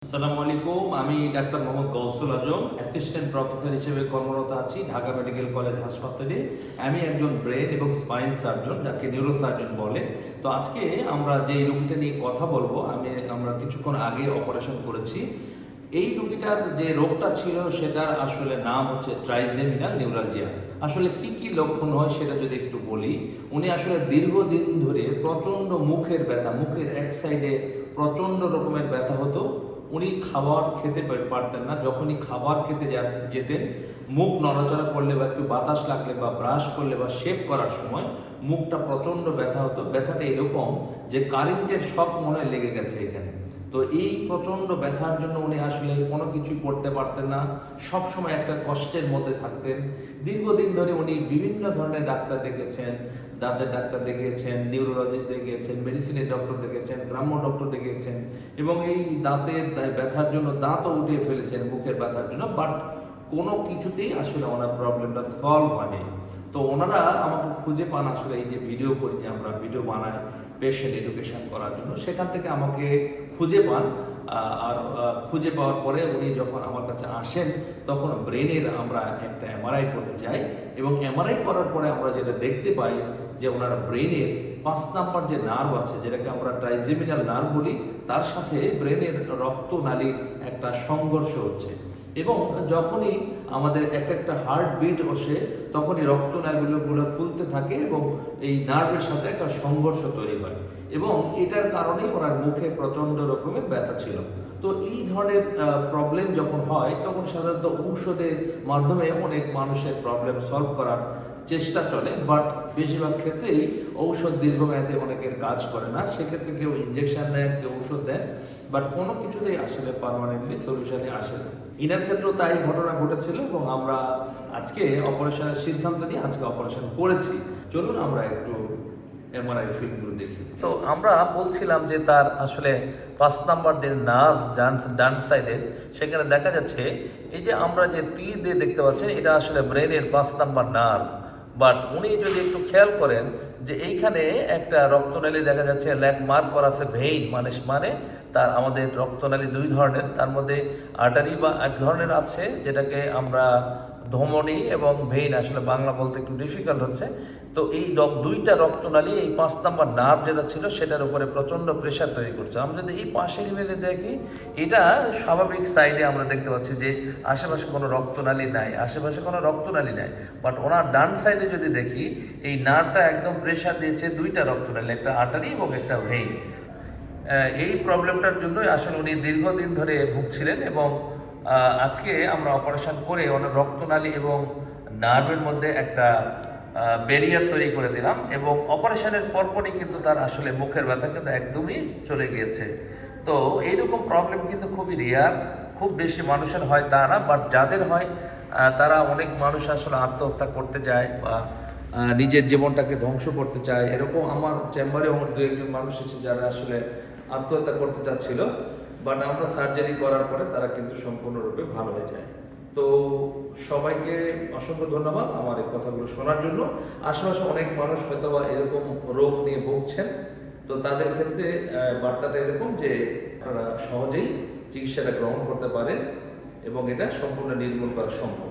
আসসালামু আলাইকুম। আমি ডাক্তার মোহাম্মদ গৌসুল আজম, অ্যাসিস্ট্যান্ট প্রফেসর হিসেবে কর্মরত আছি ঢাকা মেডিকেল কলেজ হাসপাতালে। আমি একজন ব্রেন এবং স্পাইন সার্জন, যাকে নিউরোসার্জন বলে। তো আজকে আমরা যে রোগীটা নিয়ে কথা বলবো, আমরা কিছুক্ষণ আগে অপারেশন করেছি। এই রোগীটার যে রোগটা ছিল সেটার আসলে নাম হচ্ছে ট্রাইজেমিনাল নিউরালজিয়া। আসলে কি কি লক্ষণ হয় সেটা যদি একটু বলি, উনি আসলে দীর্ঘদিন ধরে প্রচণ্ড মুখের ব্যথা, মুখের এক সাইডে প্রচণ্ড রকমের ব্যথা হতো। উনি খাবার খেতে পারতেন না। যখনই খাবার খেতে যেতেন, মুখ নড়াচড়া করলে বা একটু বাতাস লাগলে বা ব্রাশ করলে বা শেভ করার সময় মুখটা প্রচণ্ড ব্যথা হতো। ব্যথাটা এরকম যে কারেন্টের শক মনে হয় লেগে গেছে এখানে। তো এই প্রচণ্ড ব্যথার জন্য উনি আসলে কোনো কিছুই করতে পারতেন না, সবসময় একটা কষ্টের মধ্যে থাকতেন। দীর্ঘদিন ধরে উনি বিভিন্ন ধরনের ডাক্তার দেখেছেন, দাঁতের ডাক্তার দেখিয়েছেন, নিউরোলজিস্ট দেখিয়েছেন, মেডিসিনের ডক্টর দেখেছেন, গ্রাম্য ডক্টর দেখিয়েছেন, এবং এই দাঁতের ব্যথার জন্য দাঁতও উঠিয়ে ফেলেছেন মুখের ব্যথার জন্য। বাট কোনো কিছুতেই আসলে ওনার প্রবলেমটা সলভ হয়নি। তো ওনারা আমাকে খুঁজে পান, আসলে এই যে ভিডিও করি, যে আমরা ভিডিও বানাই পেশেন্ট এডুকেশন করার জন্য, সেখান থেকে আমাকে খুঁজে পান। আর খুঁজে পাওয়ার পরে উনি যখন আমার কাছে আসেন, তখন ব্রেনের আমরা একটা এমআরআই করতে যাই, এবং এমআরআই করার পরে আমরা যেটা দেখতে পাই যে ওনার ব্রেনের 5 নাম্বার যে নার্ভ আছে, যেটাকে আমরা ট্রাইজেমিনাল নার্ভ বলি, তার সাথে ব্রেনের রক্তনালীর একটা সংঘর্ষ হচ্ছে। এবং যখনই আমাদের একটা হার্ট বিট বসে, তখনই রক্তনালীগুলো ফুলতে থাকে এবং এই নার্ভের সাথে একটা সংঘর্ষ তৈরি হয়, এবং এটার কারণেই ওনার মুখে প্রচণ্ড রকমের ব্যথা ছিল। তো এই ধরনের প্রবলেম যখন হয়, তখন সাধারণত ঔষধের মাধ্যমে অনেক মানুষের প্রবলেম সলভ করার চেষ্টা চলে। বাট বেশিরভাগ ক্ষেত্রেই ঔষধ দীর্ঘমেয়াদে অনেকের কাজ করে না। সেক্ষেত্রে কেউ ইঞ্জেকশন দেয়, কেউ ঔষধ দেয়, বাট কোনো কিছুতেই আসলে পার্মানেন্টলি সলিউশনে আসে না। ইনার ক্ষেত্রেও তাই ঘটনা ঘটেছিল, এবং আমরা আজকে অপারেশনের সিদ্ধান্ত নিয়ে আজকে অপারেশন করেছি। চলুন আমরা একটু এমআরআই ফিল্মগুলো দেখি। তো আমরা বলছিলাম যে তার আসলে 5 নাম্বার যে নার্ভ ডান সাইডের, সেখানে দেখা যাচ্ছে এই যে আমরা যে তীর দিয়ে দেখতে পাচ্ছেন, এটা আসলে ব্রেনের 5 নাম্বার নার্ভ। বাট উনি যদি একটু খেয়াল করেন যে এইখানে একটা রক্তনালী দেখা যাচ্ছে, ল্যাক মার্ক করা আছে ভেইন, মানে তার আমাদের রক্তনালী দুই ধরনের, তার মধ্যে আর্টারি বা এক ধরনের আছে যেটাকে আমরা ধমনী, এবং ভেইন আসলে বাংলা বলতে একটু ডিফিকাল্ট হচ্ছে। তো এই দুইটা রক্তনালী, এই 5 নাম্বার নার্ভ যেটা ছিল সেটার উপরে প্রচণ্ড প্রেশার তৈরি করছে। আমরা যদি এই পাশের ইমেজে দেখি, এটা স্বাভাবিক সাইডে আমরা দেখতে পাচ্ছি যে আশেপাশে কোনো রক্তনালী নাই, বাট ওনার ডান সাইডে যদি দেখি, এই নার্ভটা একদম প্রেশার দিয়েছে দুইটা রক্তনালী, একটা আর্টারি এবং একটা ভেইন। এই প্রবলেমটার জন্যই আসলে উনি দীর্ঘদিন ধরে ভুগছিলেন, এবং আজকে আমরা অপারেশন করে ওনার রক্তনালী এবং নার্ভের মধ্যে একটা ব্যারিয়ার তৈরি করে দিলাম, এবং অপারেশনের পরপরই কিন্তু তার আসলে মুখের ব্যথা কিন্তু একদমই চলে গিয়েছে। তো এইরকম প্রবলেম কিন্তু খুবই রেয়ার, খুব বেশি মানুষের হয় তা না, বাট যাদের হয় তারা, অনেক মানুষ আসলে আত্মহত্যা করতে যায় বা নিজের জীবনটাকে ধ্বংস করতে চায়। এরকম আমার চেম্বারে দু একজন মানুষ এসেছে যারা আসলে আত্মহত্যা করতে চাচ্ছিল, বাট আমরা সার্জারি করার পরে তারা কিন্তু সম্পূর্ণরূপে ভালো হয়ে যায়। তো সবাইকে অসংখ্য ধন্যবাদ আমার এই কথাগুলো শোনার জন্য। আশেপাশে অনেক মানুষ হয়তো বা এরকম রোগ নিয়ে ভুগছেন। তো তাদের ক্ষেত্রে বার্তাটা এরকম যে আপনারা সহজেই চিকিৎসাটা গ্রহণ করতে পারেন, এবং এটা সম্পূর্ণ নির্মূল করা সম্ভব।